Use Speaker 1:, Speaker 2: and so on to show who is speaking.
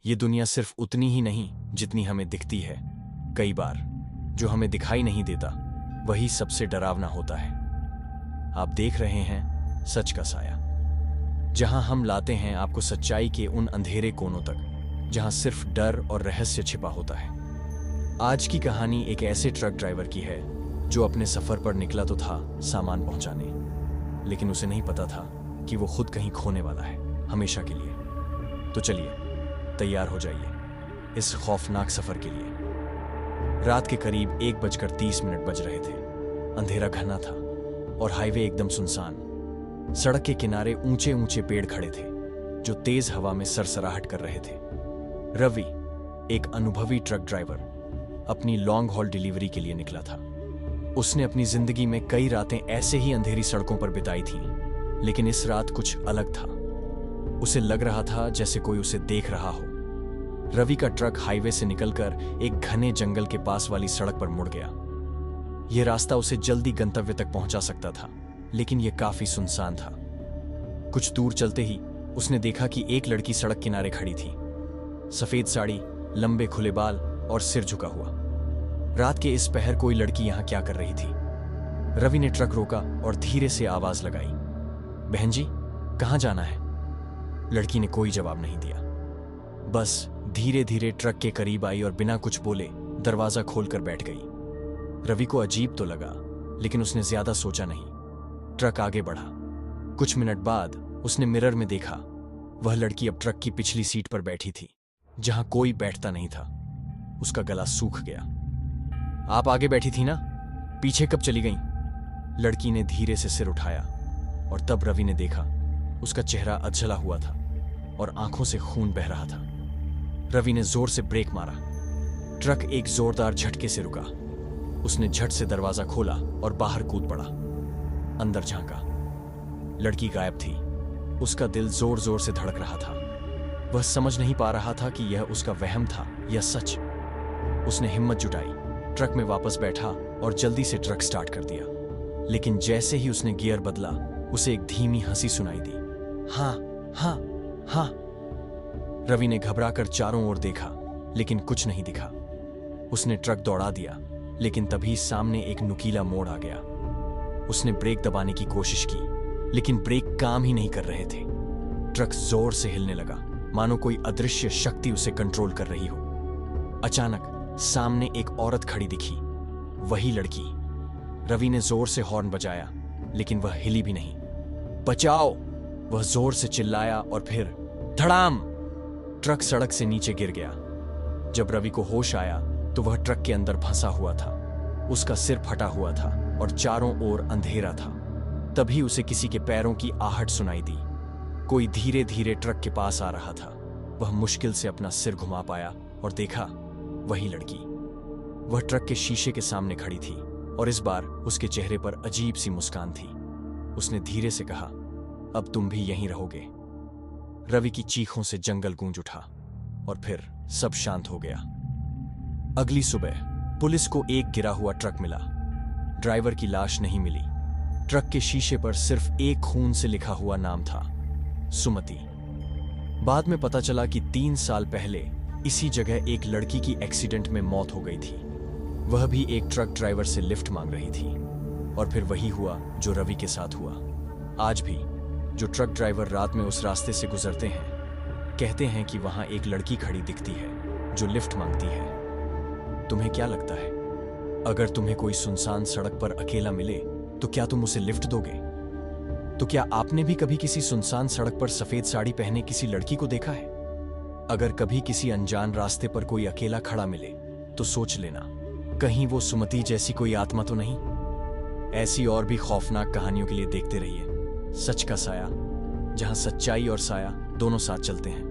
Speaker 1: ये दुनिया सिर्फ उतनी ही नहीं जितनी हमें दिखती है। कई बार जो हमें दिखाई नहीं देता वही सबसे डरावना होता है। आप देख रहे हैं सच का साया, जहां हम लाते हैं आपको सच्चाई के उन अंधेरे कोनों तक जहां सिर्फ डर और रहस्य छिपा होता है। आज की कहानी एक ऐसे ट्रक ड्राइवर की है जो अपने सफर पर निकला तो था सामान पहुंचाने, लेकिन उसे नहीं पता था कि वो खुद कहीं खोने वाला है हमेशा के लिए। तो चलिए तैयार हो जाइए इस खौफनाक सफर के लिए। रात के करीब 1:30 बज रहे थे। अंधेरा घना था और हाईवे एकदम सुनसान। सड़क के किनारे ऊंचे ऊंचे पेड़ खड़े थे जो तेज हवा में सरसराहट कर रहे थे। रवि, एक अनुभवी ट्रक ड्राइवर, अपनी लॉन्ग हॉल डिलीवरी के लिए निकला था। उसने अपनी जिंदगी में कई रातें ऐसे ही अंधेरी सड़कों पर बिताई थीं, लेकिन इस रात कुछ अलग था। उसे लग रहा था जैसे कोई उसे देख रहा हो। रवि का ट्रक हाईवे से निकलकर एक घने जंगल के पास वाली सड़क पर मुड़ गया। यह रास्ता उसे जल्दी गंतव्य तक पहुंचा सकता था, लेकिन यह काफी सुनसान था। कुछ दूर चलते ही उसने देखा कि एक लड़की सड़क किनारे खड़ी थी। सफेद साड़ी, लंबे खुले बाल और सिर झुका हुआ। रात के इस पहर कोई लड़की यहां क्या कर रही थी? रवि ने ट्रक रोका और धीरे से आवाज लगाई, बहन जी, कहां जाना है? लड़की ने कोई जवाब नहीं दिया, बस धीरे धीरे ट्रक के करीब आई और बिना कुछ बोले दरवाजा खोलकर बैठ गई। रवि को अजीब तो लगा, लेकिन उसने ज्यादा सोचा नहीं। ट्रक आगे बढ़ा। कुछ मिनट बाद उसने मिरर में देखा, वह लड़की अब ट्रक की पिछली सीट पर बैठी थी, जहां कोई बैठता नहीं था। उसका गला सूख गया। आप आगे बैठी थी ना, पीछे कब चली गईं? लड़की ने धीरे से सिर उठाया और तब रवि ने देखा उसका चेहरा अधजला हुआ था और आंखों से खून बह रहा था। रवि ने जोर से ब्रेक मारा। ट्रक एक जोरदार झटके से रुका। उसने झट से दरवाजा खोला और बाहर कूद पड़ा। अंदर झांका। लड़की गायब थी। उसका दिल जोर जोर से धड़क रहा था। वह समझ नहीं पा रहा था कि यह उसका वहम था या सच। उसने हिम्मत जुटाई, ट्रक में वापस बैठा और जल्दी से ट्रक स्टार्ट कर दिया। लेकिन जैसे ही उसने गियर बदला, उसे एक धीमी हंसी सुनाई दी। हाँ हाँ हाँ। रवि ने घबराकर चारों ओर देखा, लेकिन कुछ नहीं दिखा। उसने ट्रक दौड़ा दिया, लेकिन तभी सामने एक नुकीला मोड़ आ गया। उसने ब्रेक दबाने की कोशिश की, लेकिन ब्रेक काम ही नहीं कर रहे थे। ट्रक जोर से हिलने लगा, मानो कोई अदृश्य शक्ति उसे कंट्रोल कर रही हो। अचानक सामने एक औरत खड़ी दिखी, वही लड़की। रवि ने जोर से हॉर्न बजाया, लेकिन वह हिली भी नहीं। बचाओ! वह जोर से चिल्लाया और फिर धड़ाम! ट्रक सड़क से नीचे गिर गया। जब रवि को होश आया तो वह ट्रक के अंदर फंसा हुआ था। उसका सिर फटा हुआ था और चारों ओर अंधेरा था। तभी उसे किसी के पैरों की आहट सुनाई दी। कोई धीरे धीरे ट्रक के पास आ रहा था। वह मुश्किल से अपना सिर घुमा पाया और देखा, वही लड़की। वह ट्रक के शीशे के सामने खड़ी थी और इस बार उसके चेहरे पर अजीब सी मुस्कान थी। उसने धीरे से कहा, अब तुम भी यहीं रहोगे। रवि की चीखों से जंगल गूंज उठा और फिर सब शांत हो गया। अगली सुबह पुलिस को एक गिरा हुआ ट्रक मिला। ड्राइवर की लाश नहीं मिली। ट्रक के शीशे पर सिर्फ एक खून से लिखा हुआ नाम था, सुमति। बाद में पता चला कि 3 साल पहले इसी जगह एक लड़की की एक्सीडेंट में मौत हो गई थी। वह भी एक ट्रक ड्राइवर से लिफ्ट मांग रही थी। और फिर वही हुआ जो रवि के साथ हुआ। आज भी जो ट्रक ड्राइवर रात में उस रास्ते से गुजरते हैं, कहते हैं कि वहां एक लड़की खड़ी दिखती है जो लिफ्ट मांगती है। तुम्हें क्या लगता है, अगर तुम्हें कोई सुनसान सड़क पर अकेला मिले तो क्या तुम उसे लिफ्ट दोगे? तो क्या आपने भी कभी किसी सुनसान सड़क पर सफेद साड़ी पहने किसी लड़की को देखा है? अगर कभी किसी अनजान रास्ते पर कोई अकेला खड़ा मिले तो सोच लेना, कहीं वो सुमति जैसी कोई आत्मा तो नहीं। ऐसी और भी खौफनाक कहानियों के लिए देखते रहिए सच का साया, जहां सच्चाई और साया दोनों साथ चलते हैं।